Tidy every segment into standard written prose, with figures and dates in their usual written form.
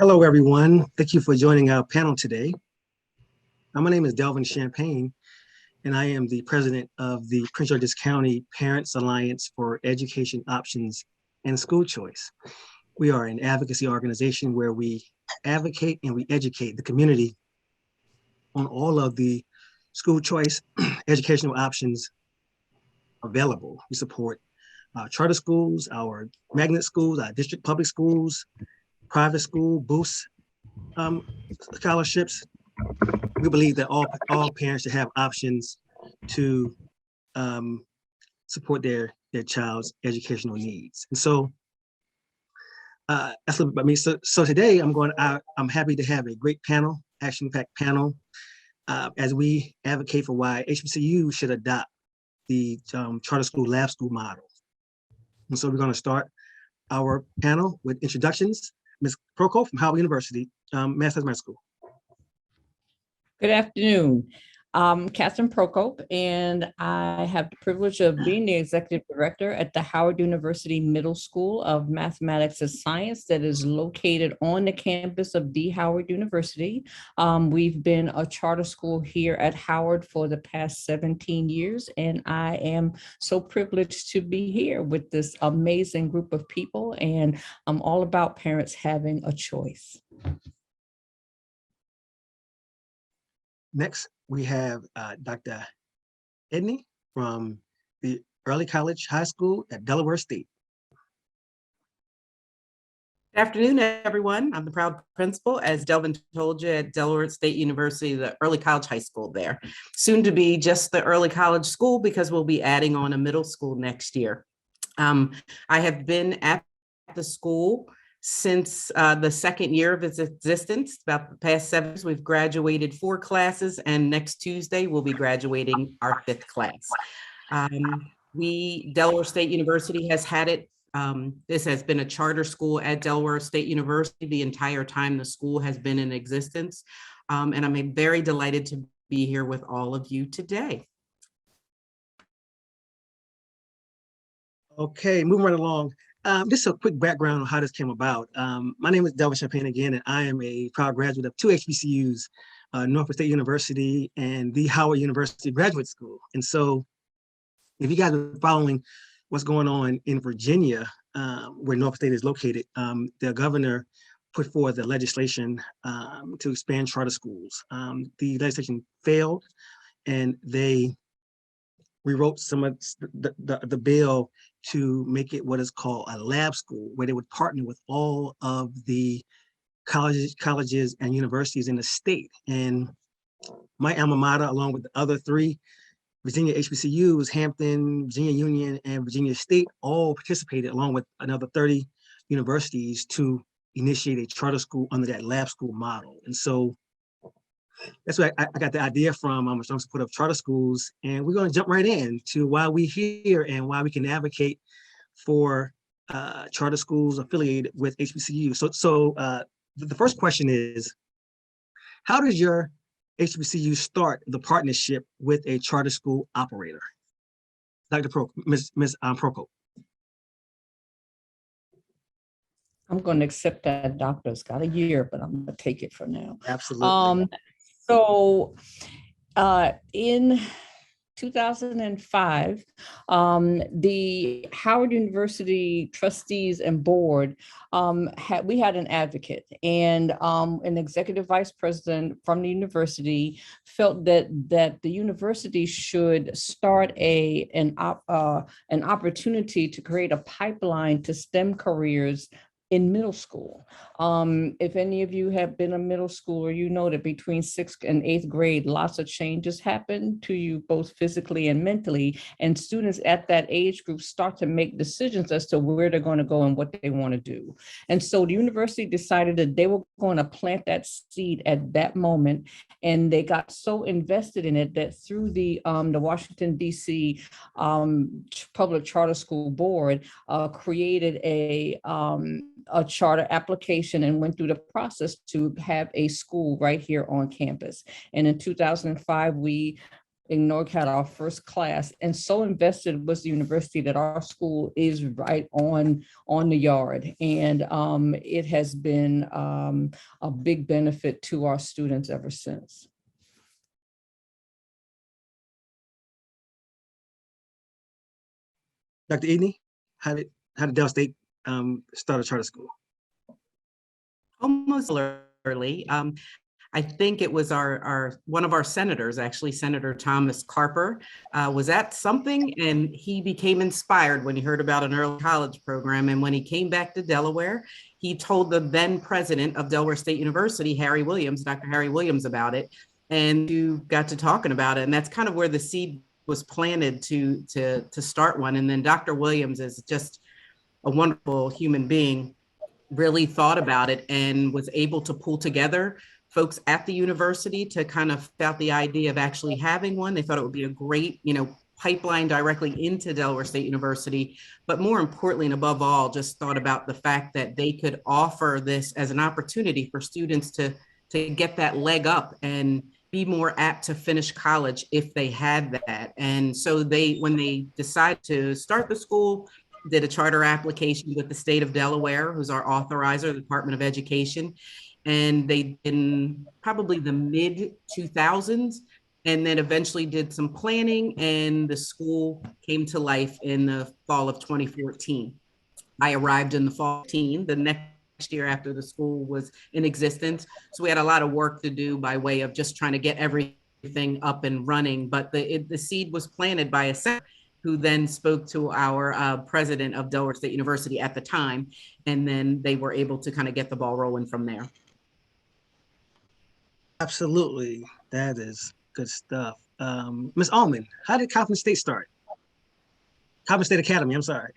Hello, everyone. Thank you for joining our panel today. My name is Delvin Champagne, and I am the president of the Prince George's County Parents Alliance for Education Options and School Choice. We are an advocacy organization where we advocate and we educate the community on all of the school choice educational options available. We support charter schools, our magnet schools, our district public schools, private school, boosts, scholarships. We believe that all parents should have options to support their child's educational needs. And so that's a little bit about me. So today I'm happy to have a great panel, action-packed panel, as we advocate for why HBCU should adopt the charter school lab school model. And so we're going to start our panel with introductions. Ms. Procope from Howard University, Master's Med School. Good afternoon. Kathryn Procope, and I have the privilege of being the executive director at the Howard University Middle School of Mathematics and Science that is located on the campus of the Howard University. We've been a charter school here at Howard for the past 17 years, and I am so privileged to be here with this amazing group of people, and I'm all about parents having a choice. Next, we have Dr. Edney from the Early College High School at Delaware State. Good afternoon, everyone. I'm the proud principal, as Delvin told you, at Delaware State University, the Early College High School there. Soon to be just the Early College School because we'll be adding on a middle school next year. I have been at the school since the second year of its existence. About the past 7 years, we've graduated 4 classes, and next Tuesday we'll be graduating our 5th class. Delaware State University has had it. This has been a charter school at Delaware State University the entire time the school has been in existence. And I'm very delighted to be here with all of you today. Okay, moving right along. Just a quick background on how this came about. My name is Delvin Champagne again, and I am a proud graduate of 2 HBCUs, Norfolk State University and the Howard University Graduate School. And so if you guys are following what's going on in Virginia, where Norfolk State is located, the governor put forth the legislation to expand charter schools. The legislation failed, and they rewrote some of the bill to make it what is called a lab school, where they would partner with all of the colleges and universities in the state. And my alma mater, along with the other 3 Virginia HBCUs, Hampton, Virginia Union, and Virginia State, all participated along with another 30 universities to initiate a charter school under that lab school model. And so that's where I got the idea from. I'm a strong supporter of charter schools, and we're going to jump right in to why we're here and why we can advocate for charter schools affiliated with HBCU. So the first question is, how does your HBCU start the partnership with a charter school operator? Dr. Ms. Procope. I'm going to accept that doctor's got a year, but I'm going to take it for now. Absolutely. So in 2005, the Howard University trustees and board, we had an advocate, and an executive vice president from the university felt that the university should start an opportunity to create a pipeline to STEM careers in middle school. If any of you have been a middle schooler, you know that between 6th and 8th grade, lots of changes happen to you both physically and mentally. And students at that age group start to make decisions as to where they're going to go and what they want to do. And so the university decided that they were going to plant that seed at that moment. And they got so invested in it that through the Washington, D.C. Public Charter School Board created a charter application and went through the process to have a school right here on campus. And in 2005, we in North had our first class, and so invested was the university that our school is right on the yard. And it has been a big benefit to our students ever since. Dr. Edney, how did Del State start a charter school? Almost early. I think it was our one of our senators, actually, Senator Thomas Carper, was at something, and he became inspired when he heard about an early college program. And when he came back to Delaware, he told the then president of Delaware State University, Harry Williams, Dr. Harry Williams, about it, and you got to talking about it. And that's kind of where the seed was planted to start one. And then Dr. Williams is just a wonderful human being, really thought about it and was able to pull together folks at the university to kind of felt the idea of actually having one. They thought it would be a great, pipeline directly into Delaware State University, but more importantly and above all, just thought about the fact that they could offer this as an opportunity for students to get that leg up and be more apt to finish college if they had that. And so when they decided to start the school, did a charter application with the state of Delaware, who's our authorizer, the Department of Education. And they in probably the mid 2000s, and then eventually did some planning, and the school came to life in the fall of 2014. I arrived in the fall of 2014, the next year after the school was in existence. So we had a lot of work to do by way of just trying to get everything up and running. But the seed was planted by a senator who then spoke to our president of Delaware State University at the time. And then they were able to kind of get the ball rolling from there. Absolutely. That is good stuff. Ms. Almond, how did Coppin State start? Coppin State Academy, I'm sorry.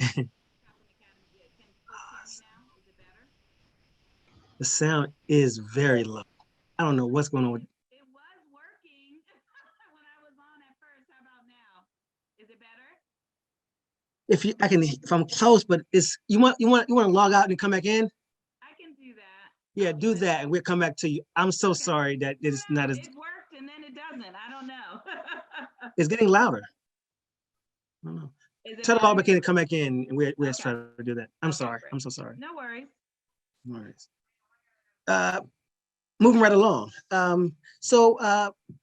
The sound is very low. I don't know what's going on with. It was working when I was on at first. How about now? Is it better? If I'm close, but it's you want to log out and come back in? I can do that. Yeah, do that, and we'll come back to you. I'm so sorry that it's not as. It worked and then it doesn't. I don't know. It's getting louder. I don't know. Tell the log back in and come back in, and we'll try to do that. I'm sorry. I'm so sorry. No worries. No worries. Moving right along. So,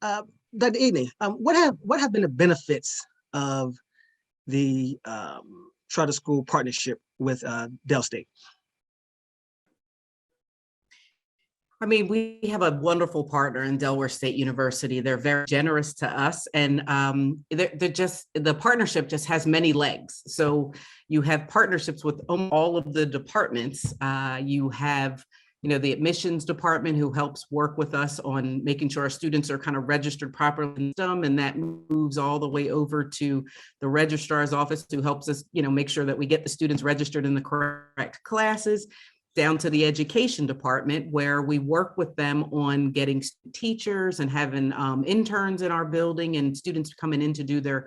Dr. Edney, what have been the benefits of the charter school partnership with Del State? I mean, we have a wonderful partner in Delaware State University. They're very generous to us, and the partnership just has many legs. So you have partnerships with all of the departments. You have the admissions department, who helps work with us on making sure our students are kind of registered properly, and that moves all the way over to the registrar's office, who helps us, make sure that we get the students registered in the correct classes, down to the education department, where we work with them on getting teachers and having interns in our building and students coming in to do their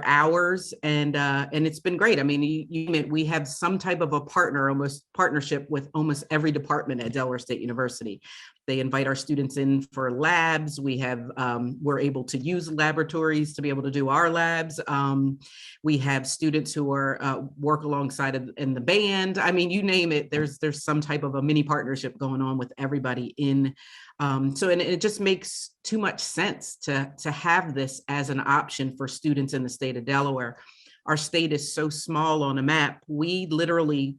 hours. And it's been great. I mean, we have some type of a partnership with almost every department at Delaware State University. They invite our students in for labs. We're able to use laboratories to be able to do our labs. We have students who are work alongside in the band. I mean, you name it, there's some type of a mini partnership going on with everybody in. And it just makes too much sense to have this as an option for students in the state of Delaware. Our state is so small on a map. We literally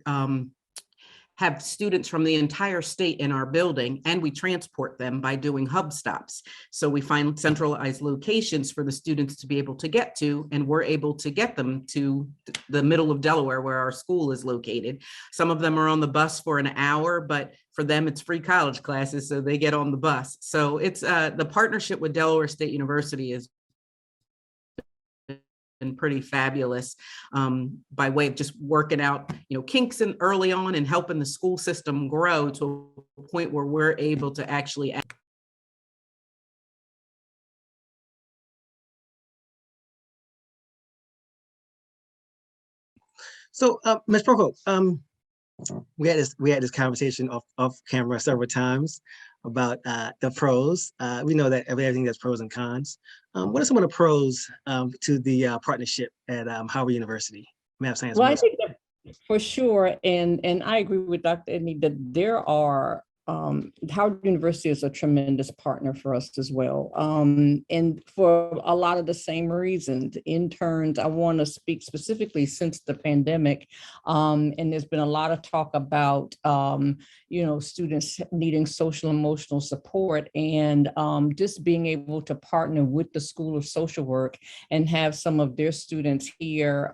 have students from the entire state in our building, and we transport them by doing hub stops. So we find centralized locations for the students to be able to get to, and we're able to get them to the middle of Delaware where our school is located. Some of them are on the bus for an hour, but for them it's free college classes, so they get on the bus. So it's the partnership with Delaware State University is been pretty fabulous by way of just working out, kinks in early on and helping the school system grow to a point where we're able to actually. So, Ms. Procope, we had this conversation off camera several times about the pros. We know that everything has pros and cons. What are some of the pros to the partnership at Howard University, Math Science Well, I Middle? think that for sure, and I agree with Dr. Edney that there are Howard University is a tremendous partner for us as well. And for a lot of the same reasons, interns, I want to speak specifically since the pandemic. And there's been a lot of talk about, students needing social emotional support and just being able to partner with the School of Social Work and have some of their students here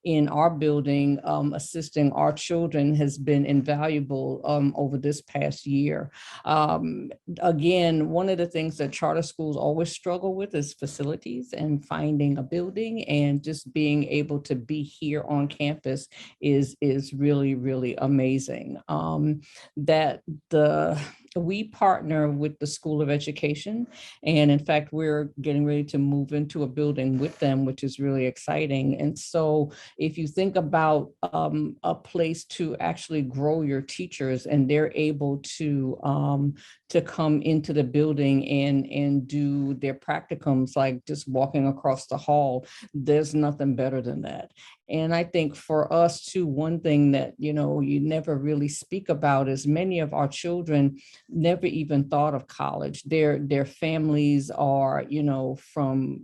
in our building assisting our children has been invaluable over this past year. Again, one of the things that charter schools always struggle with is facilities and finding a building, and just being able to be here on campus is really, really amazing. We partner with the School of Education, and in fact, we're getting ready to move into a building with them, which is really exciting. And so if you think about a place to actually grow your teachers, and they're able to come into the building and do their practicums, like just walking across the hall, there's nothing better than that. And I think for us too, one thing that, you never really speak about is many of our children never even thought of college. Their families are, from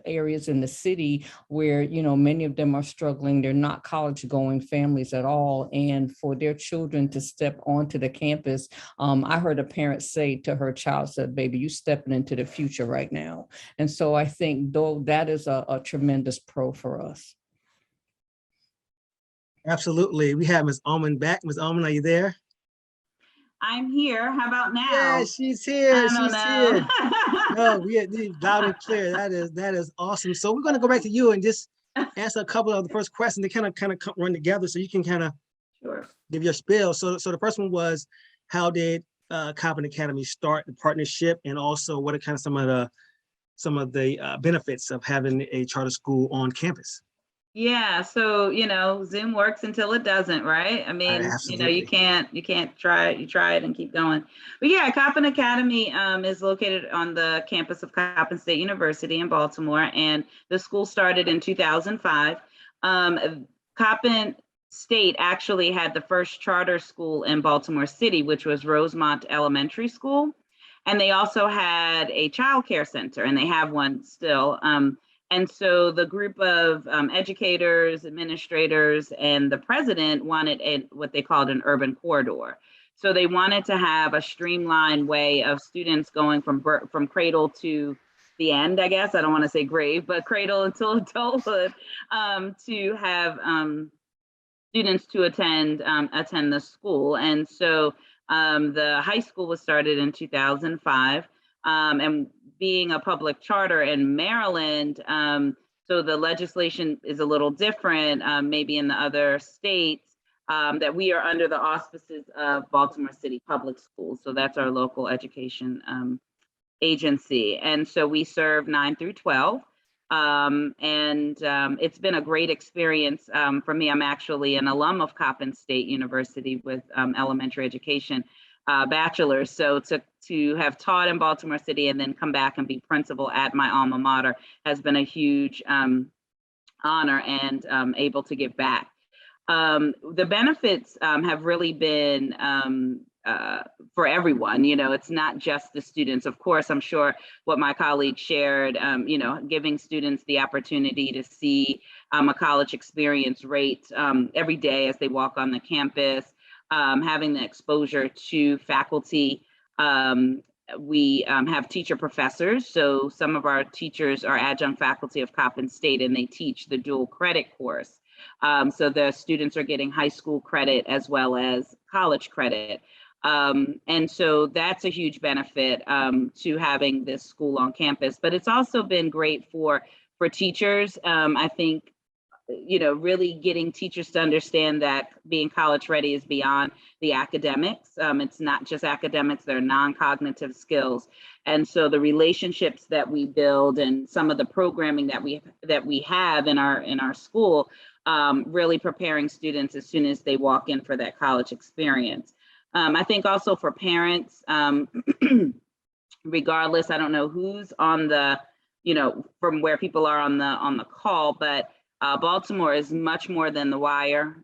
areas in the city where, many of them are struggling. They're not college going families at all. And for their children to step onto the campus, I heard a parent say to her child, said, "Baby, you stepping into the future right now." And so I think though that is a tremendous pro for us. Absolutely. We have Ms. Almond back. Ms. Almond, are you there? I'm here. How about now? Yeah, she's here. I don't She's know. here. No, we had loud and clear. That is awesome. So we're going to go back to you and just answer a couple of the first questions. They kind of run together, so you can kind of Sure. give your spiel. So the first one was, how did Coppin Academy start the partnership, and also what are kind of some of the benefits of having a charter school on campus? Yeah, so Zoom works until it doesn't, right? I mean, you Absolutely. can't try it, you try it and keep going. But yeah, Coppin Academy is located on the campus of Coppin State University in Baltimore, and the school started in 2005. Coppin State actually had the first charter school in Baltimore City, which was Rosemont Elementary School. And they also had a child care center, and they have one still. And so the group of educators, administrators, and the president wanted what they called an urban corridor. So they wanted to have a streamlined way of students going from cradle to the end, I guess. I don't want to say grave, but cradle until adulthood, to have students to attend the school. And so the high school was started in 2005. And being a public charter in Maryland, so the legislation is a little different, maybe in the other states, that we are under the auspices of Baltimore City Public Schools. So that's our local education agency. And so we serve 9 through 12. It's been a great experience for me. I'm actually an alum of Coppin State University with elementary education bachelor's. So to have taught in Baltimore City and then come back and be principal at my alma mater has been a huge honor, and able to give back. The benefits have really been for everyone. It's not just the students. Of course, I'm sure what my colleague shared, giving students the opportunity to see a college experience rate every day as they walk on the campus, having the exposure to faculty. We have teacher professors. So some of our teachers are adjunct faculty of Coppin State, and they teach the dual credit course. So the students are getting high school credit as well as college credit. And so that's a huge benefit to having this school on campus. But it's also been great for teachers. I think, really getting teachers to understand that being college ready is beyond the academics. It's not just academics, they're non-cognitive skills. And so the relationships that we build and some of the programming that we have in our school, really preparing students as soon as they walk in for that college experience. I think also for parents, regardless, I don't know who's on the from where people are on the call, but Baltimore is much more than the wire,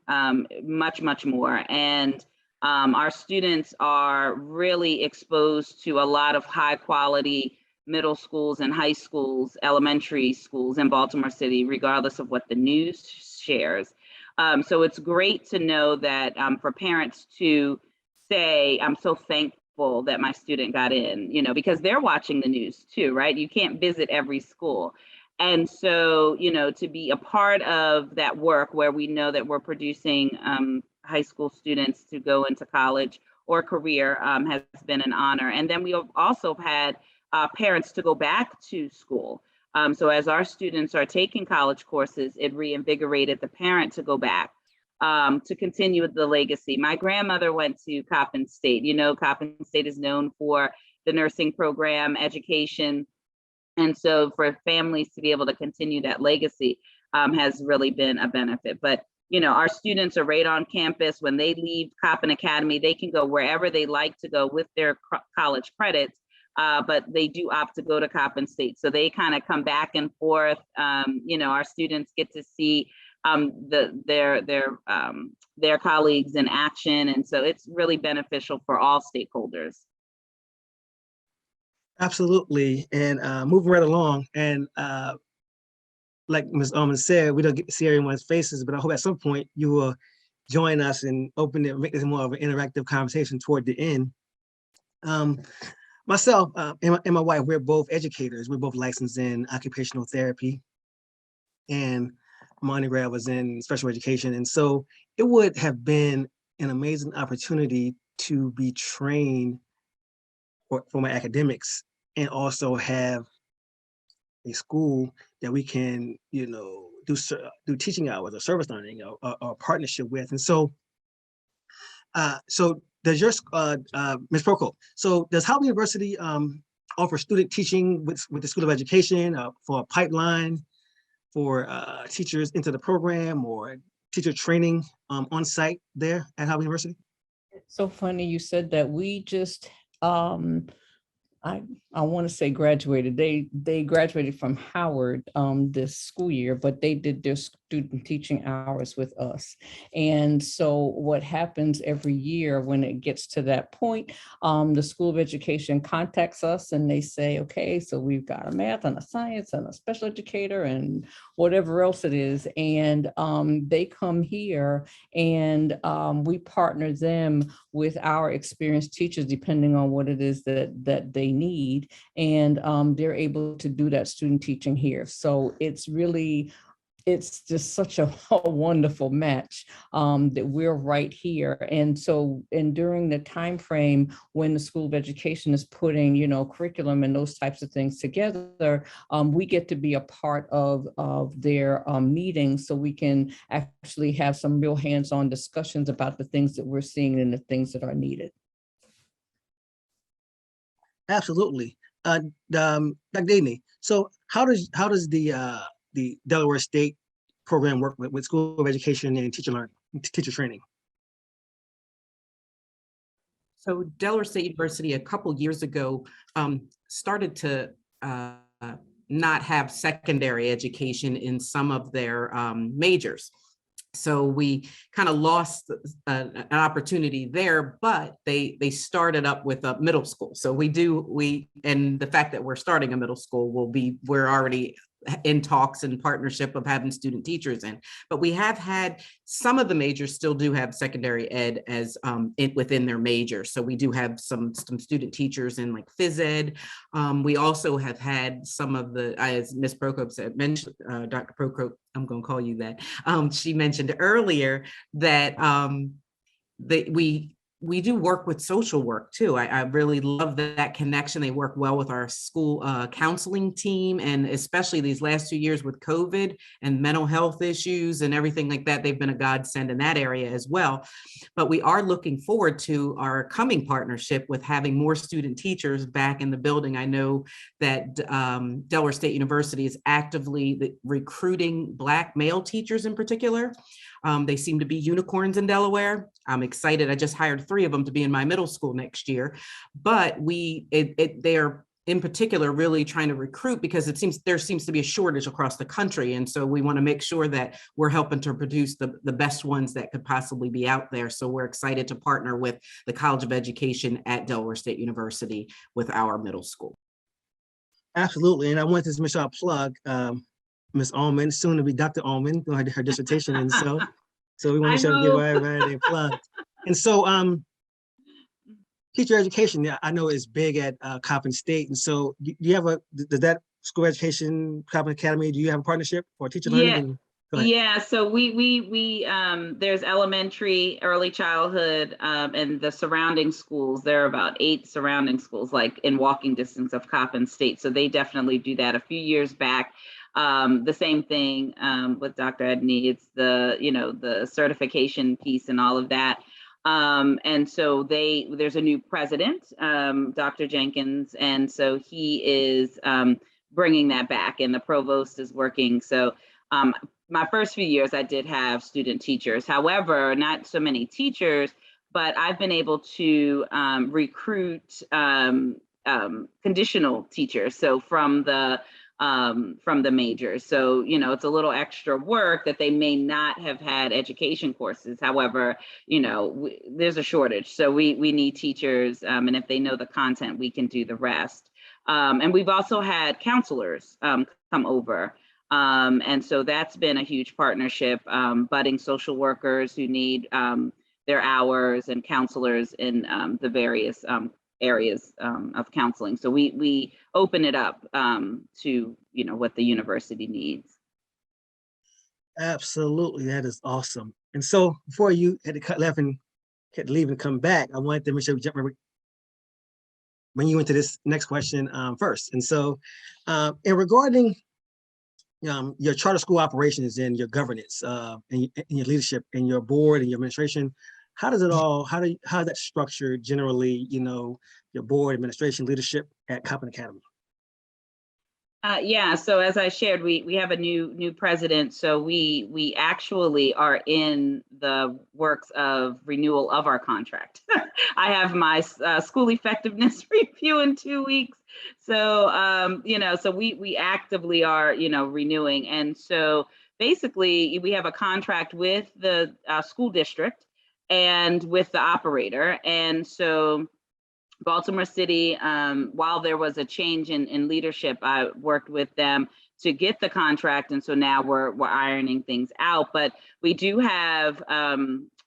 much more. And our students are really exposed to a lot of high quality middle schools and high schools, elementary schools in Baltimore City, regardless of what the news shares. So it's great to know that for parents to say, I'm so thankful that my student got in, because they're watching the news too, right? You can't visit every school. And so, to be a part of that work where we know that we're producing high school students to go into college or career has been an honor. And then we have also had parents to go back to school. So as our students are taking college courses, it reinvigorated the parent to go back to continue with the legacy. My grandmother went to Coppin State. Coppin State is known for the nursing program, education. And so for families to be able to continue that legacy has really been a benefit. But, our students are right on campus. When they leave Coppin Academy, they can go wherever they like to go with their college credits. But they do opt to go to Coppin State. So they kind of come back and forth. Our students get to see their colleagues in action. And so it's really beneficial for all stakeholders. Absolutely. And moving right along. And like Ms. Almond said, we don't get to see everyone's faces, but I hope at some point you will join us and open it, make this more of an interactive conversation toward the end. Myself and my wife, we're both educators. We're both licensed in occupational therapy, and my undergrad was in special education. And so it would have been an amazing opportunity to be trained for my academics and also have a school that we can, do teaching hours or service learning or partnership with. And so, does your Ms. Procope, so does Howard University offer student teaching with the School of Education for a pipeline for teachers into the program or teacher training on site there at Howard University? It's so funny you said that. We just I want to say graduated. They graduated from Howard this school year, but they did their student teaching hours with us. And so what happens every year when it gets to that point, the School of Education contacts us and they say, okay, so we've got a math and a science and a special educator and whatever else it is. And they come here and we partner them with our experienced teachers, depending on what it is that they need. And they're able to do that student teaching here. So it's just such a wonderful match that we're right here. And so, and during the time frame when the School of Education is putting, curriculum and those types of things together, we get to be a part of their meetings, so we can actually have some real hands-on discussions about the things that we're seeing and the things that are needed. Absolutely. Dr. Edney, so how does the Delaware State program work with School of Education and teacher training? So Delaware State University a couple years ago started to not have secondary education in some of their majors. So we kind of lost an opportunity there, but they started up with a middle school. So and the fact that we're starting a middle school we're already in talks and partnership of having student teachers in, but we have had some of the majors still do have secondary ed as within their major. So we do have some student teachers in like phys ed. We also have had some of the, as Ms. Procope said, mentioned, Dr. Procope, I'm going to call you that. She mentioned earlier that we do work with social work too. I really love that connection. They work well with our school counseling team, and especially these last 2 years with COVID and mental health issues and everything like that, they've been a godsend in that area as well. But we are looking forward to our coming partnership with having more student teachers back in the building. I know that Delaware State University is actively recruiting Black male teachers in particular. They seem to be unicorns in Delaware. I'm excited. I just hired 3 of them to be in my middle school next year, but they are in particular, really trying to recruit because there seems to be a shortage across the country. And so we want to make sure that we're helping to produce the best ones that could possibly be out there. So we're excited to partner with the College of Education at Delaware State University with our middle school. Absolutely. And I want to make sure I plug Ms. Almond, soon to be Dr. Almond, going to her dissertation. And so we want to make sure we give everybody a plug. And so teacher education, yeah, I know is big at Coppin State. And so you have does that school education, Coppin Academy, do you have a partnership for teacher learning? Yeah, so we there's elementary, early childhood, and the surrounding schools. There are about 8 surrounding schools, like in walking distance of Coppin State. So they definitely do that. A few years back, the same thing with Dr. Edney. It's the certification piece and all of that. And so there's a new president, Dr. Jenkins, and so he is bringing that back, and the provost is working. So my first few years, I did have student teachers. However, not so many teachers, but I've been able to recruit conditional teachers. So from the majors. So, it's a little extra work that they may not have had education courses. However, there's a shortage. So we need teachers. And if they know the content, we can do the rest. And we've also had counselors come over. And so that's been a huge partnership, budding social workers who need their hours and counselors in the various areas of counseling. So we open it up to, what the university needs. Absolutely, that is awesome. And so before you had to cut left and had to leave and come back, I wanted to make sure we jump when you went to this next question first. And so in regarding your charter school operations and your governance and your leadership and your board and your administration, how does it all, how is that structured generally, your board, administration, leadership at Coppin Academy? Yeah, so as I shared, we have a new president. So we actually are in the works of renewal of our contract. I have my school effectiveness review in 2 weeks. So, so we actively are, renewing. And so basically we have a contract with the school district and with the operator. And so Baltimore City, while there was a change in leadership, I worked with them to get the contract. And so now we're ironing things out. But we do have,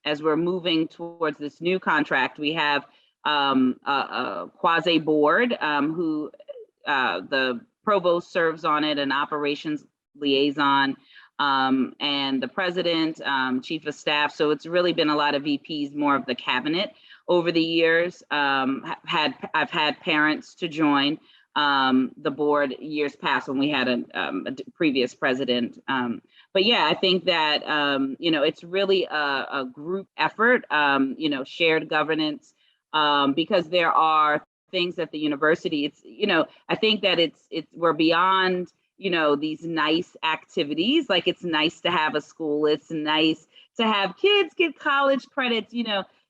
as we're moving towards this new contract, we have a quasi board who the provost serves on it, an operations liaison, and the president, chief of staff. So it's really been a lot of VPs, more of the cabinet over the years. I've had parents to join the board years past when we had a previous president. But yeah, I think that, it's really a group effort, shared governance, because there are things at the university. It's, I think that we're beyond, these nice activities. Like, it's nice to have a school. It's nice to have kids get college credits,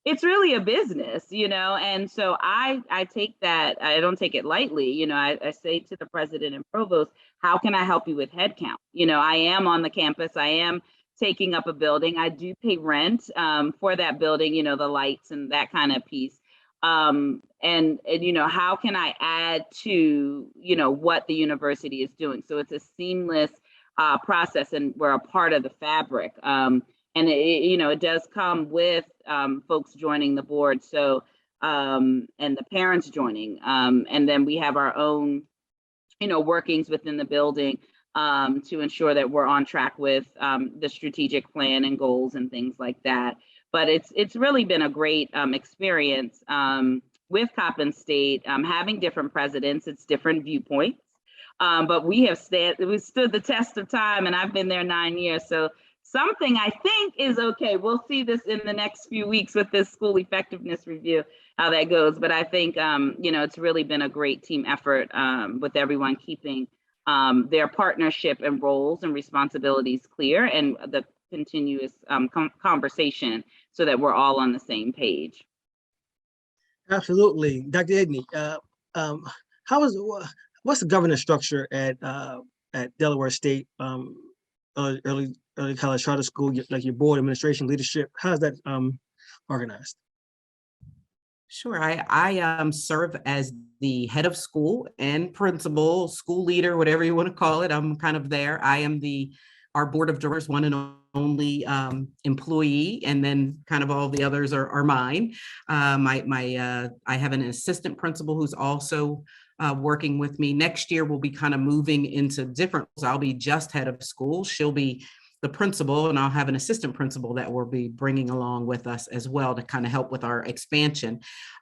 it's really a business, and so I take that, I don't take it lightly. I say to the president and provost, how can I help you with headcount? I am on the campus, I am taking up a building, I do pay rent for that building, the lights and that kind of piece. And how can I add to, what the university is doing? So it's a seamless process, and we're a part of the fabric. And it does come with folks joining the board. So, and the parents joining. And then we have our own, workings within the building to ensure that we're on track with the strategic plan and goals and things like that. But it's really been a great experience with Coppin State, having different presidents, it's different viewpoints. But we stood the test of time, and I've been there 9 years. So something I think is okay. We'll see this in the next few weeks with this school effectiveness review, how that goes. But I think, it's really been a great team effort with everyone keeping their partnership and roles and responsibilities clear, and the continuous conversation so that we're all on the same page. Absolutely. Dr. Edney, what's the governance structure at Delaware State early college charter school, like your board administration leadership? How is that organized? Sure. I serve as the head of school and principal, school leader, whatever you want to call it. I'm kind of there. I am our board of directors, one and only employee, and then kind of all the others are mine. I have an assistant principal who's also working with me. Next year, we'll be kind of moving into different. I'll be just head of school. She'll be the principal, and I'll have an assistant principal that we'll be bringing along with us as well to kind of help with our expansion.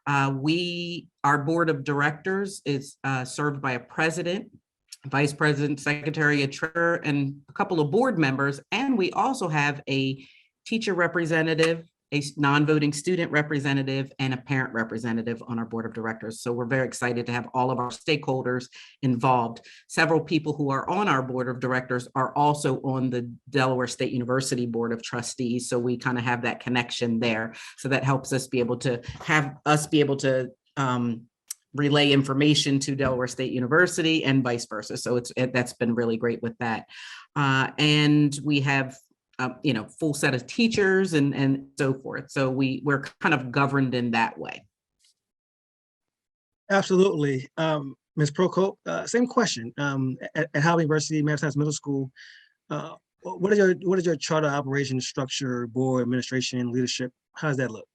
Our board of directors is served by a president, vice president, secretary, a treasurer, and a couple of board members. And we also have a teacher representative, a non-voting student representative, and a parent representative on our board of directors. So we're very excited to have all of our stakeholders involved. Several people who are on our board of directors are also on the Delaware State University Board of Trustees. So we kind of have that connection there. So that helps us be able to relay information to Delaware State University and vice versa. So that's been really great with that. And we have full set of teachers and so forth. So we're kind of governed in that way. Absolutely. Ms. Procope, same question. At Howard University, Maritime Middle School, what is your charter operation structure, board, administration, leadership? How does that look?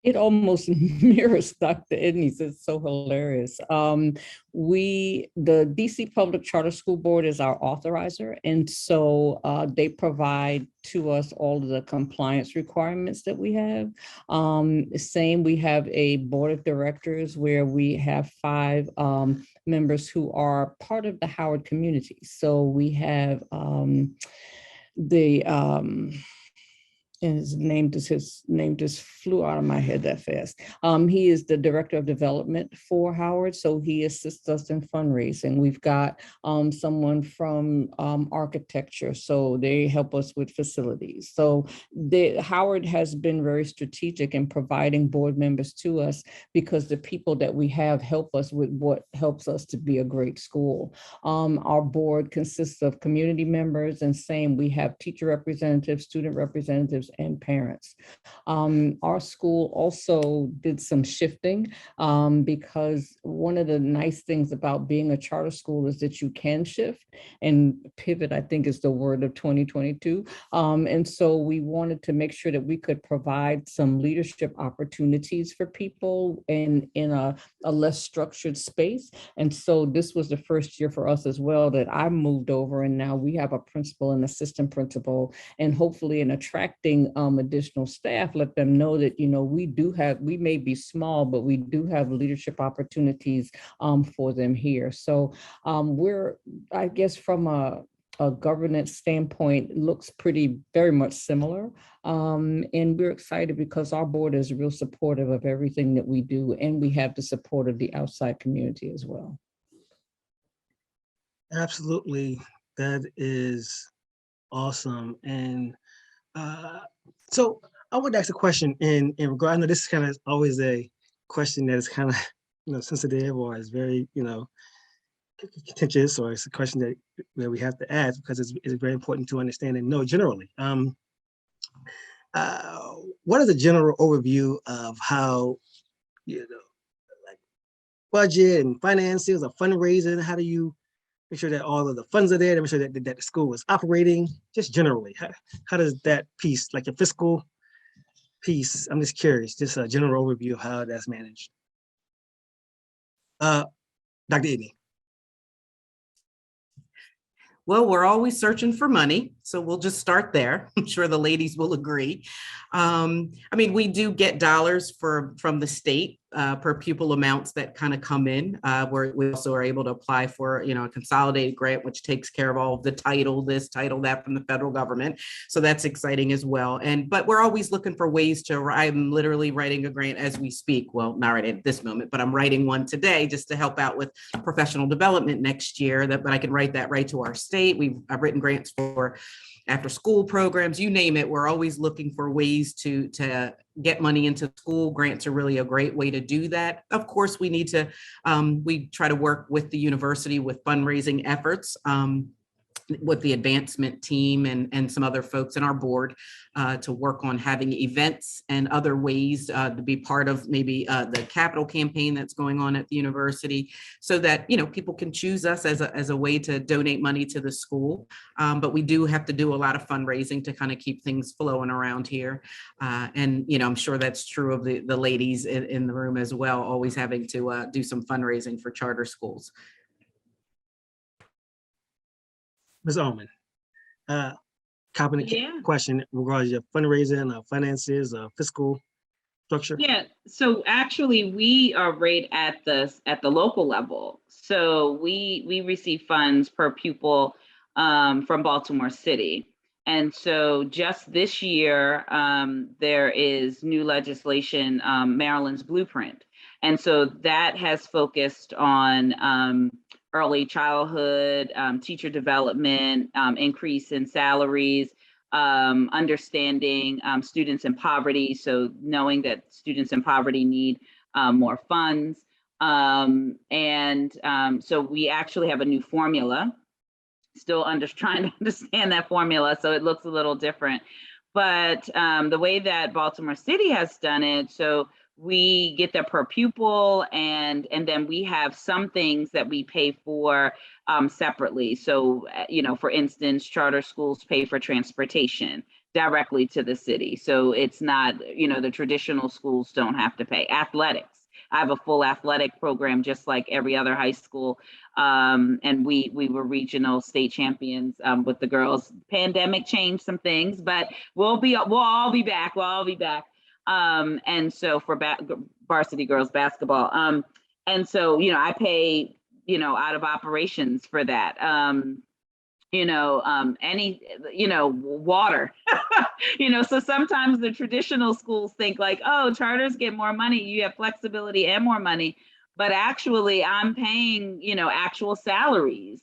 It almost mirrors Dr. Edney's. It's so hilarious. The DC Public Charter School Board is our authorizer. And so they provide to us all of the compliance requirements that we have. We have a board of directors where we have 5 members who are part of the Howard community. So we have and his name just flew out of my head that fast. He is the director of development for Howard, so he assists us in fundraising. We've got someone from architecture, so they help us with facilities. So Howard has been very strategic in providing board members to us because the people that we have help us with what helps us to be a great school. Our board consists of community members, and we have teacher representatives, student representatives, and parents. Our school also did some shifting because one of the nice things about being a charter school is that you can shift, and pivot, I think, is the word of 2022. And so we wanted to make sure that we could provide some leadership opportunities for people in a less structured space. And so this was the first year for us as well that I moved over, and now we have a principal and assistant principal, and hopefully in attracting additional staff, let them know that, we may be small, but we do have leadership opportunities for them here. So I guess from a governance standpoint, it looks very much similar. And we're excited because our board is real supportive of everything that we do, and we have the support of the outside community as well. Absolutely. That is awesome. And so I would ask a question in regard. I know this is kind of always a question that is kind of sensitive, or is very contentious, or it's a question that we have to ask because it's very important to understand and know generally. What is a general overview of how like budget and finances or fundraising? How do you make sure that all of the funds are there, to make sure that the school is operating, just generally? How does that piece, like your fiscal piece, I'm just curious, just a general overview of how that's managed. Dr. Edney. Well, we're always searching for money, so we'll just start there. I'm sure the ladies will agree. We do get dollars from the state per pupil amounts that kind of come in. We also are able to apply for, a consolidated grant, which takes care of all of the title, this, title, that from the federal government. So that's exciting as well. But we're always looking for ways I'm literally writing a grant as we speak. Well, not right at this moment, but I'm writing one today just to help out with professional development next year, but I can write that right to our state. I've written grants for after school programs, you name it. We're always looking for ways to get money into school. Grants are really a great way to do that. Of course, we need to, we try to work with the university with fundraising efforts. With the advancement team and some other folks in our board to work on having events and other ways to be part of maybe the capital campaign that's going on at the university, so that, you know, people can choose us as a way to donate money to the school. But we do have to do a lot of fundraising to kind of keep things flowing around here. And, you know, I'm sure that's true of the ladies in the room as well, always having to do some fundraising for charter schools. Ms. Almond, Coppin, Yeah. question regarding your fundraising, finances, fiscal structure. Yeah, so actually we are right at the local level. So we receive funds per pupil from Baltimore City. And so just this year, there is new legislation, Maryland's Blueprint. And so that has focused on early childhood, teacher development, increase in salaries, understanding students in poverty. So knowing that students in poverty need more funds. So we actually have a new formula, still trying to understand that formula. So it looks a little different, but the way that Baltimore City has done it, so we get that per pupil, and then we have some things that we pay for separately. So, you know, for instance, charter schools pay for transportation directly to the city. So it's not, you know, the traditional schools don't have to pay. Athletics, I have a full athletic program just like every other high school. And we were regional state champions with the girls. Pandemic changed some things, but we'll all be back. We'll all be back. And so for varsity girls basketball, and so, you know, I pay, you know, out of operations for that, any, you know, water, you know, so sometimes the traditional schools think like, oh, charters get more money, you have flexibility and more money, but actually I'm paying, you know, actual salaries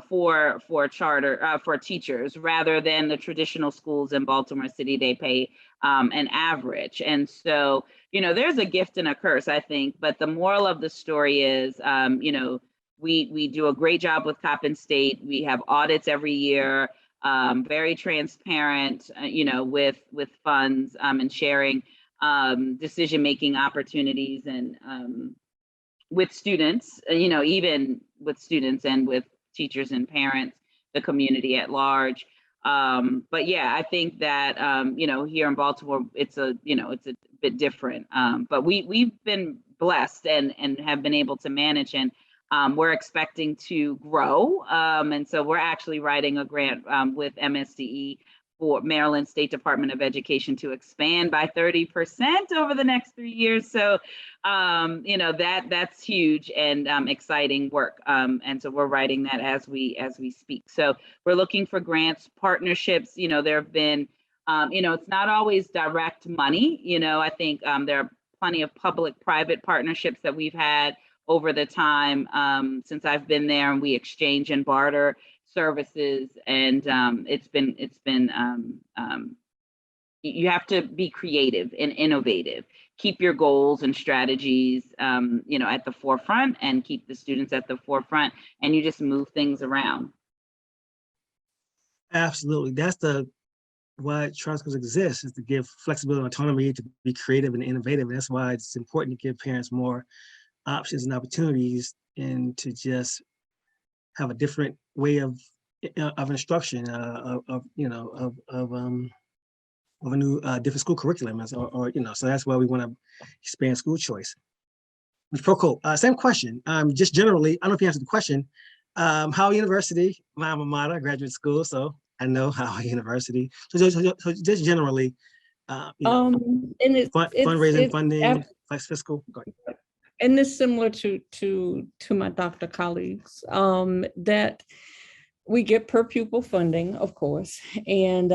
for charter for teachers, rather than the traditional schools in Baltimore City. They pay an average. And so, you know, there's a gift and a curse, I think, but the moral of the story is, you know, we do a great job with Coppin State. We have audits every year, very transparent, you know, with funds and sharing decision-making opportunities, and with students, you know, even with students and with teachers and parents, the community at large. But yeah, I think that, you know, here in Baltimore, it's a bit different. But we've been blessed and have been able to manage, and we're expecting to grow. And so we're actually writing a grant with MSDE for Maryland State Department of Education to expand by 30% over the next 3 years. So, you know, that's huge and exciting work. And so we're writing that as we speak. So we're looking for grants, partnerships. You know, there have been, you know, it's not always direct money. You know, I think there are plenty of public-private partnerships that we've had over the time since I've been there, and we exchange and barter services, and it's been you have to be creative and innovative, keep your goals and strategies you know, at the forefront, and keep the students at the forefront, and you just move things around. Absolutely, that's why charter schools exist, is to give flexibility and autonomy to be creative and innovative. And that's why it's important to give parents more options and opportunities, and to just have a different way of instruction, of a new different school curriculum, or you know. So that's why we want to expand school choice. With Procope, same question. Just generally, I don't know if you answered the question. Howard University, my alma mater, graduate school, so I know Howard University. So just generally, you know, and fundraising, funding, fiscal. Go ahead. And it's similar to my doctor colleagues, that we get per pupil funding, of course. And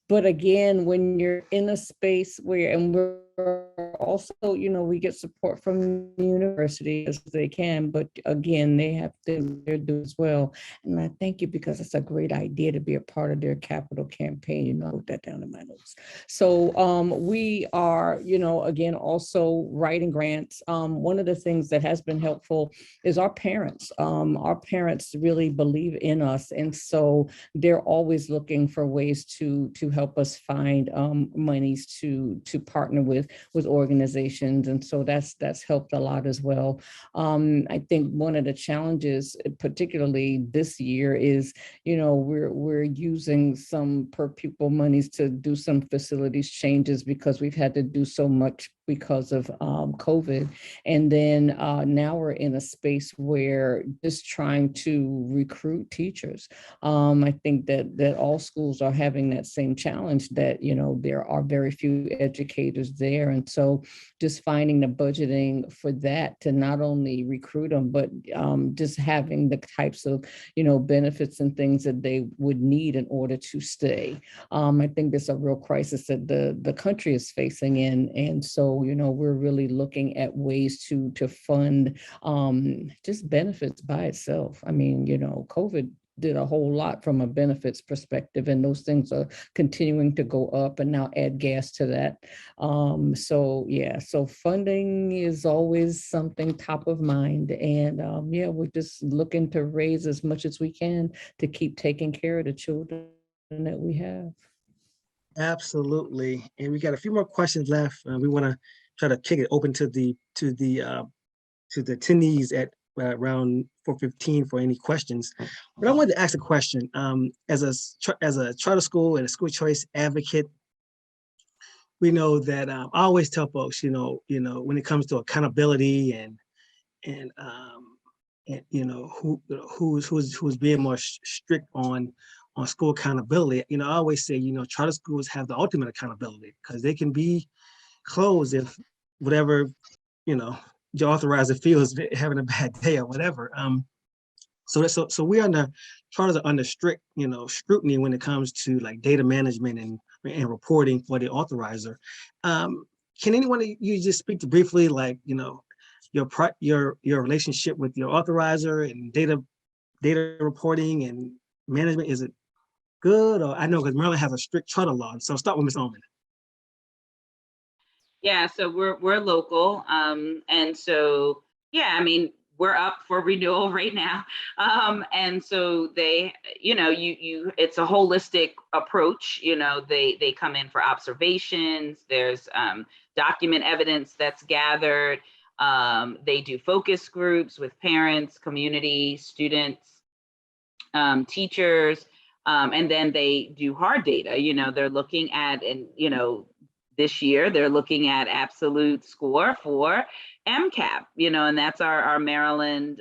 but again, when you're in a space where, and we're we're also, we get support from the university as they can, but again, they have things they're doing as well. And I thank you because it's a great idea to be a part of their capital campaign. I wrote that down in my notes. So we are, again, also writing grants. One of the things that has been helpful is our parents. Our parents really believe in us. And so they're always looking for ways to help us find monies to partner with organizations. And so that's helped a lot as well. I think one of the challenges, particularly this year, is, we're using some per pupil monies to do some facilities changes because we've had to do so much because of COVID. And then now we're in a space where just trying to recruit teachers. I think that all schools are having that same challenge, that, there are very few educators there. And so just finding the budgeting for that to not only recruit them, but just having the types of, benefits and things that they would need in order to stay. I think there's a real crisis that the country is facing in. And so, we're really looking at ways to fund just benefits by itself. I mean, COVID did a whole lot from a benefits perspective, and those things are continuing to go up, and now add gas to that. So funding is always something top of mind. And we're just looking to raise as much as we can to keep taking care of the children that we have. Absolutely. And we got a few more questions left. We want to try to kick it open to the attendees at around 4:15 for any questions. But I wanted to ask a question. As a charter school and a school choice advocate, we know that I always tell folks, when it comes to accountability and who's being more strict on school accountability, I always say, charter schools have the ultimate accountability because they can be closed if whatever, your authorizer feels having a bad day or whatever. So we charters are under strict, scrutiny when it comes to like data management and reporting for the authorizer. Can anyone of you just speak to briefly, like, your relationship with your authorizer and data reporting and management? Is it good? Or I know because Maryland has a strict charter law. So start with Ms. Almond. Yeah, so we're local, and so we're up for renewal right now, and so they, it's a holistic approach. They come in for observations. There's document evidence that's gathered. They do focus groups with parents, community, students, teachers, and then they do hard data. They're looking at, and this year, they're looking at absolute score for MCAP, and that's our Maryland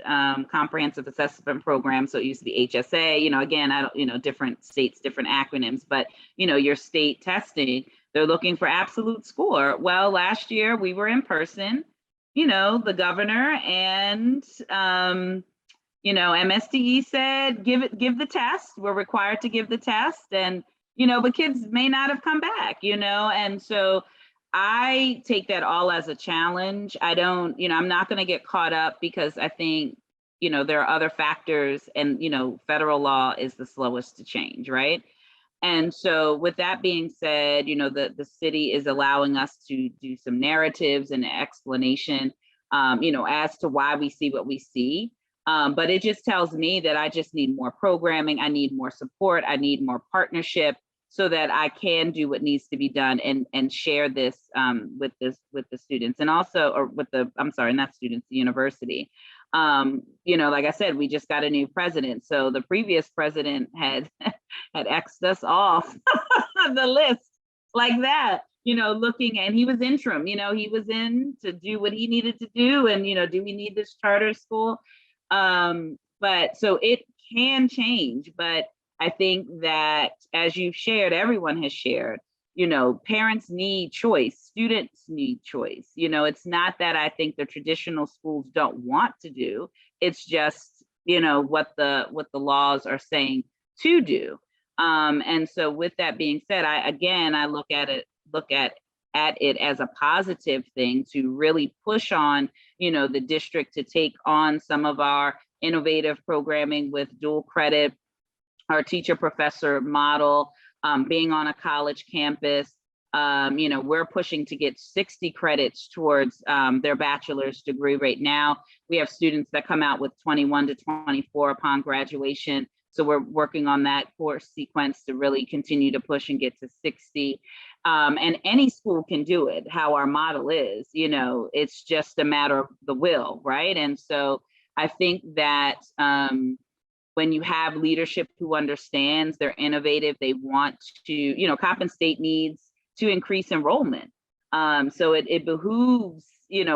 Comprehensive Assessment Program. So it used to be HSA, again, I don't, different states, different acronyms, but, your state testing, they're looking for absolute score. Well, last year we were in person, the governor and, MSDE said, give the test. We're required to give the test. And but kids may not have come back, and so I take that all as a challenge. I don't, I'm not going to get caught up because I think, there are other factors, and, federal law is the slowest to change, right? And so with that being said, the city is allowing us to do some narratives and explanation, as to why we see what we see. But it just tells me that I just need more programming. I need more support. I need more partnership, so that I can do what needs to be done and share this with the students, and also, or with the, not students, the university. Like I said, we just got a new president. So the previous president had X'd us off the list like that, looking, and he was interim, he was in to do what he needed to do. And, do we need this charter school? But so it can change, but I think that, as you've shared, everyone has shared, parents need choice, students need choice. It's not that I think the traditional schools don't want to do, it's just, what the laws are saying to do. And so with that being said, I look at at it as a positive thing to really push on, the district to take on some of our innovative programming with dual credit, our teacher professor model, being on a college campus. We're pushing to get 60 credits towards their bachelor's degree right now. We have students that come out with 21 to 24 upon graduation. So we're working on that course sequence to really continue to push and get to 60. And any school can do it, how our model is, it's just a matter of the will, right? And so I think that when you have leadership who understands, they're innovative, they want to, Coppin State needs to increase enrollment. So it behooves,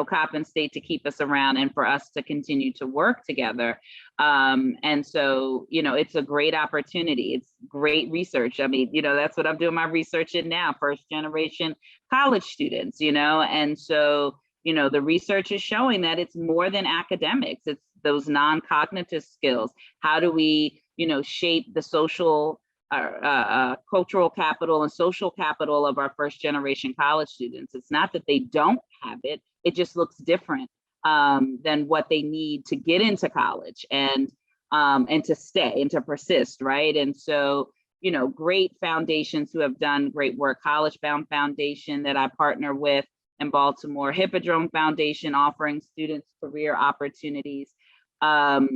Coppin State to keep us around and for us to continue to work together. And so, it's a great opportunity. It's great research. I mean, that's what I'm doing my research in now, first generation college students, and so, the research is showing that it's more than academics. It's those non-cognitive skills. How do we, shape the social cultural capital and social capital of our first generation college students? It's not that they don't have it, it just looks different than what they need to get into college and to stay and to persist, right? And so, great foundations who have done great work. College Bound Foundation that I partner with in Baltimore, Hippodrome Foundation offering students career opportunities. So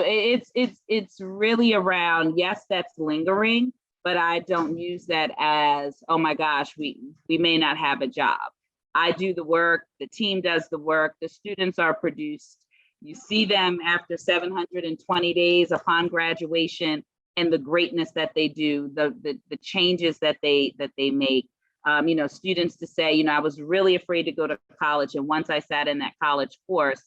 it's really around, yes, that's lingering, but I don't use that as, oh my gosh, we may not have a job. I do the work, the team does the work, the students are produced. You see them after 720 days upon graduation and the greatness that they do, the changes that they make. Students to say, I was really afraid to go to college. And once I sat in that college course,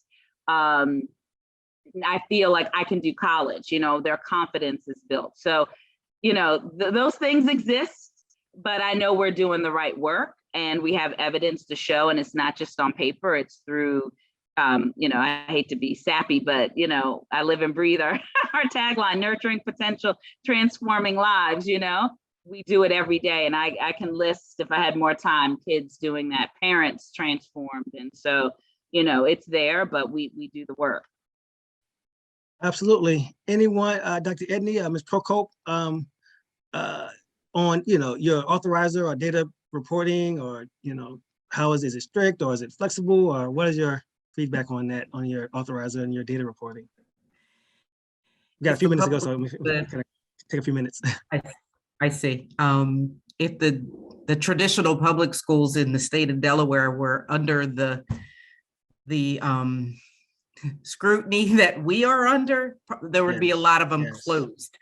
I feel like I can do college, their confidence is built. So, those things exist, but I know we're doing the right work and we have evidence to show, and it's not just on paper, it's through, I hate to be sappy, but, I live and breathe our tagline, nurturing potential, transforming lives, we do it every day. And I can list, if I had more time, kids doing that, parents transformed. And so, it's there, but we do the work. Absolutely. Anyone, Dr. Edney, Ms. Procope, on, your authorizer or data reporting, or, how is it strict or is it flexible, or what is your feedback on that, on your authorizer and your data reporting? We got a few minutes to go, so we can take a few minutes. I see. If the traditional public schools in the state of Delaware were under the scrutiny that we are under, there would be a lot of them closed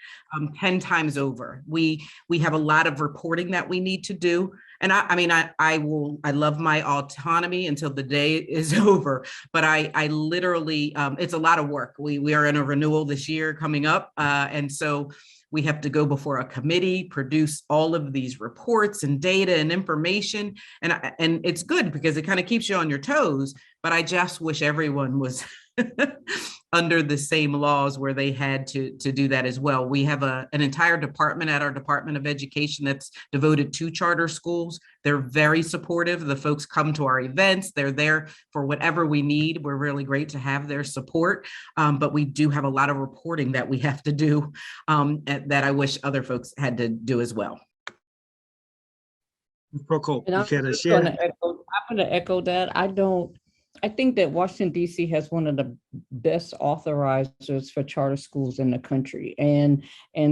10 times over. We have a lot of reporting that we need to do. And I love my autonomy until the day is over, but I literally, it's a lot of work. We are in a renewal this year coming up. And so we have to go before a committee, produce all of these reports and data and information. And it's good because it kind of keeps you on your toes, but I just wish everyone was under the same laws where they had to do that as well. We have an entire department at our Department of Education that's devoted to charter schools. They're very supportive. The folks come to our events. They're there for whatever we need. We're really great to have their support, but we do have a lot of reporting that we have to do that I wish other folks had to do as well. Procope, I'm going to echo that. I think that Washington, D.C. has one of the best authorizers for charter schools in the country. And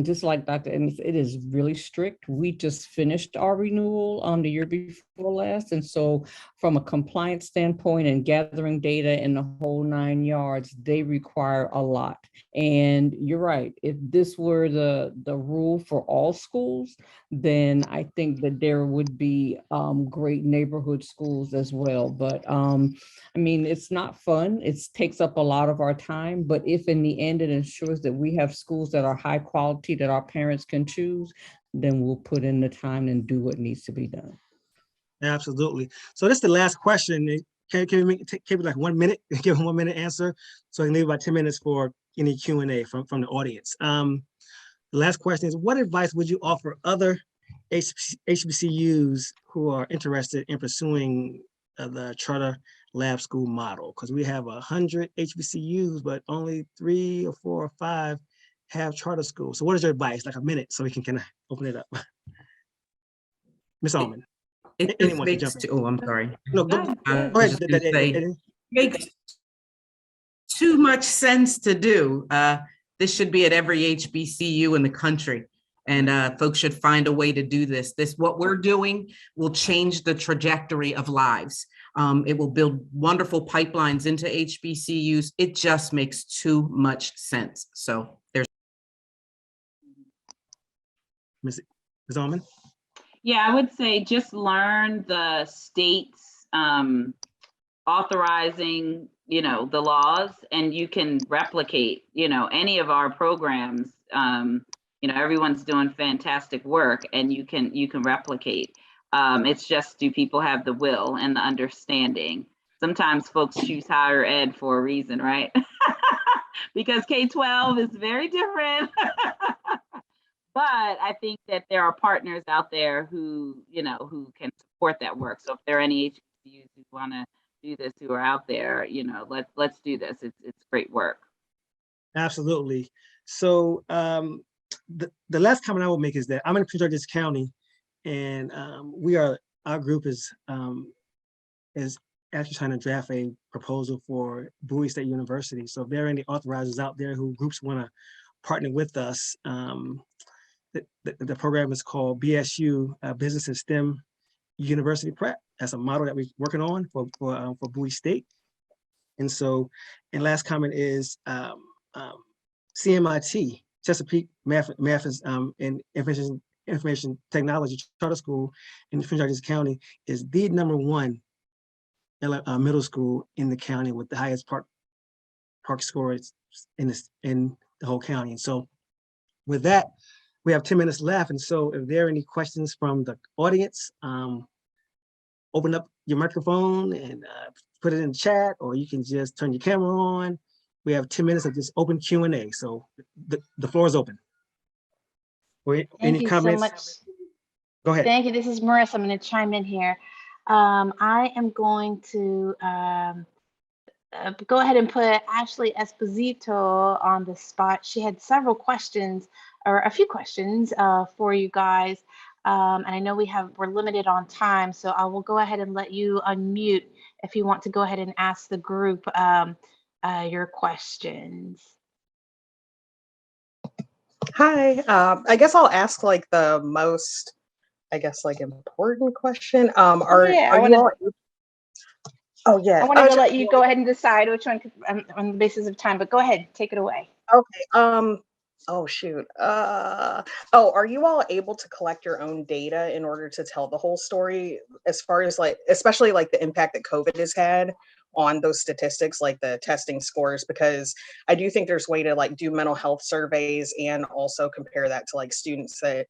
just like Dr. Edney, it is really strict. We just finished our renewal the year before last. And so from a compliance standpoint and gathering data in the whole 9 yards, they require a lot. And you're right, if this were the rule for all schools, then I think that there would be great neighborhood schools as well. But it's not fun. It takes up a lot of our time, but if in the end it ensures that we have schools that are high quality that our parents can choose, then we'll put in the time and do what needs to be done. Absolutely. So this is the last question. Can we take like 1 minute, give a 1 minute answer? So I can leave about 10 minutes for any Q&A from the audience. The last question is, what advice would you offer other HBCUs who are interested in pursuing the charter lab school model, because we have 100 HBCUs, but only 3 or 4 or 5 have charter schools. So what is your advice? Like a minute so we can kind of open it up. Miss Almond. It just Anyone can makes, jump in. oh, I'm sorry. No, go I ahead. was gonna say, makes too much sense to do. This should be at every HBCU in the country. And folks should find a way to do this. What we're doing will change the trajectory of lives. It will build wonderful pipelines into HBCUs. It just makes too much sense. So there's. Ms. Almond? Yeah, I would say just learn the state's authorizing, the laws, and you can replicate, any of our programs. Everyone's doing fantastic work, and you can replicate. It's just, do people have the will and the understanding? Sometimes folks choose higher ed for a reason, right? Because K-12 is very different. But I think that there are partners out there who can support that work. So if there are any HBCUs who want to do this, who are out there, let's do this. It's great work. Absolutely. So the last comment I will make is that I'm in Prince George's County, and our group is actually trying to draft a proposal for Bowie State University. So if there are any authorizers out there who groups want to partner with us, the program is called BSU, Business and STEM University Prep. That's a model that we're working on for Bowie State. And so, and last comment is CMIT, Chesapeake Math and Information Technology Charter School in Prince George's County is the #1 middle school in the county with the highest park scores in the whole county. And so with that, we have 10 minutes left. And so if there are any questions from the audience, open up your microphone and put it in the chat, or you can just turn your camera on. We have 10 minutes of just open Q&A. So the floor is open. Thank you so much. Go ahead. Thank you. This is Marissa. I'm going to chime in here. I am going to go ahead and put Ashley Esposito on the spot. She had several questions, or a few questions for you guys. And I know we're limited on time, so I will go ahead and let you unmute if you want to go ahead and ask the group your questions. Hi, I guess I'll ask like the most, important question. Are you all? Oh yeah. I wanted to let you go ahead and decide which one on the basis of time, but go ahead, take it away. Okay. Oh shoot. Are you all able to collect your own data in order to tell the whole story, as far as especially the impact that COVID has had on those statistics, like the testing scores? Because I do think there's a way to do mental health surveys and also compare that to students that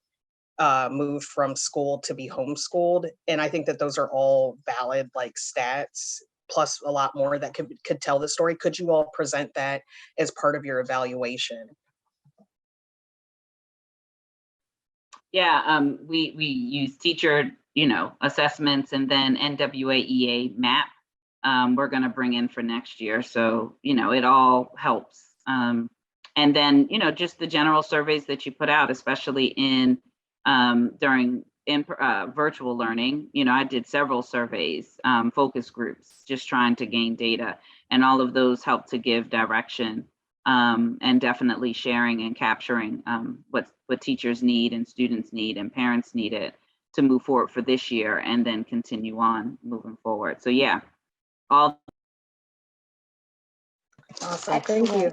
moved from school to be homeschooled. And I think that those are all valid stats, plus a lot more that could tell the story. Could you all present that as part of your evaluation? Yeah, we use teacher, assessments, and then NWAEA map. We're going to bring in for next year. So, it all helps. And then, just the general surveys that you put out, especially during virtual learning. I did several surveys, focus groups, just trying to gain data, and all of those help to give direction. And definitely sharing and capturing what teachers need and students need and parents need it to move forward for this year, and then continue on moving forward. So yeah, all. Awesome, thank you.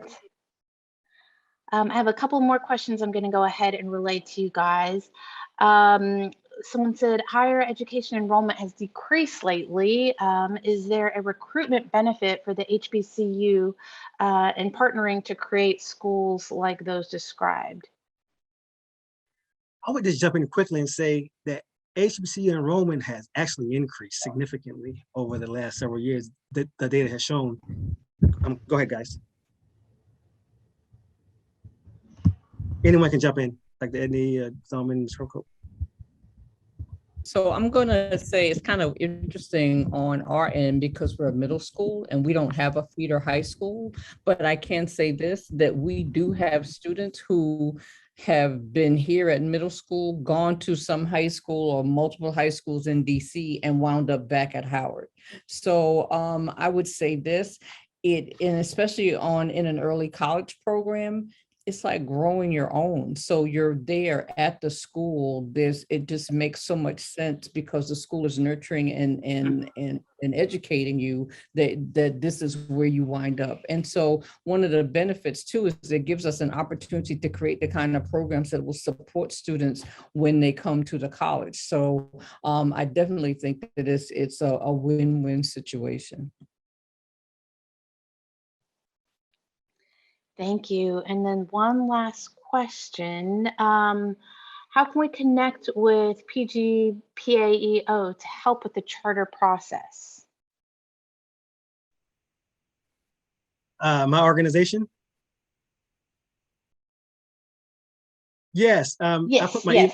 I have a couple more questions I'm going to go ahead and relay to you guys. Someone said higher education enrollment has decreased lately. Is there a recruitment benefit for the HBCU in partnering to create schools like those described? I would just jump in quickly and say that HBCU enrollment has actually increased significantly over the last several years. The data has shown. Go ahead, guys. Anyone can jump in, like the Edney, Almond, Procope. So I'm going to say it's kind of interesting on our end because we're a middle school and we don't have a feeder high school. But I can say this, that we do have students who have been here at middle school, gone to some high school or multiple high schools in DC and wound up back at Howard. So I would say this, and especially in an early college program, it's like growing your own. So you're there at the school. It just makes so much sense because the school is nurturing and educating you that this is where you wind up. And so one of the benefits too is it gives us an opportunity to create the kind of programs that will support students when they come to the college. So I definitely think that it's a win-win situation. Thank you. And then one last question. How can we connect with PGPAEO to help with the charter process? My organization? Yes. Yes,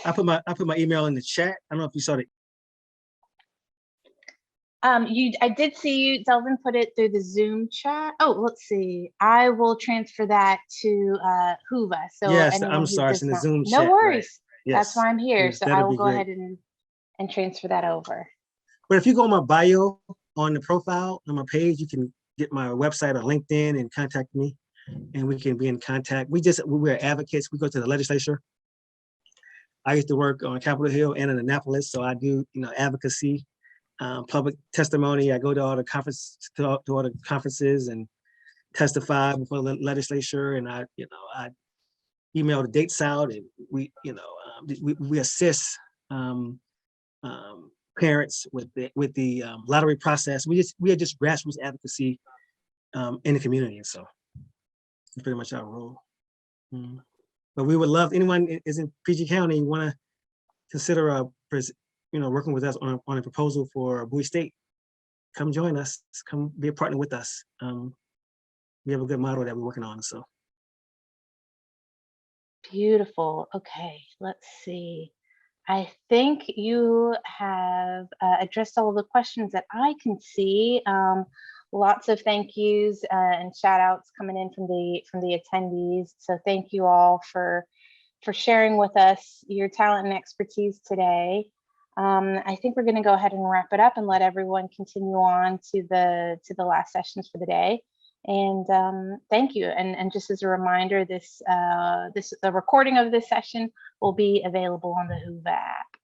I put my email in the chat. I don't know if you saw it. I did see you, Delvin, put it through the Zoom chat. Oh, let's see. I will transfer that to Huva. So Yes, anyone I'm who sorry, it's does in the not, Zoom no chat. worries. Right. That's why I'm here. Yes, So I that'd will be go great. ahead and transfer that over. But if you go on my bio on the profile on my page, you can get my website or LinkedIn and contact me, and we can be in contact. We're advocates. We go to the legislature. I used to work on Capitol Hill and in Annapolis, so I do advocacy, public testimony. I go to all the conferences and testify before the legislature, and I email the dates out, and we assist parents with the lottery process. We are just grassroots advocacy in the community, so that's pretty much our role. But we would love anyone is in PG County want to consider working with us on a proposal for Bowie State. Come join us. Come be a partner with us. We have a good model that we're working on. So Beautiful. Okay, let's see. I think you have addressed all of the questions that I can see. Lots of thank yous and shout outs coming in from the attendees. So thank you all for sharing with us your talent and expertise today. I think we're going to go ahead and wrap it up and let everyone continue on to the last sessions for the day. And thank you. And just as a reminder, the recording of this session will be available on the Whova app.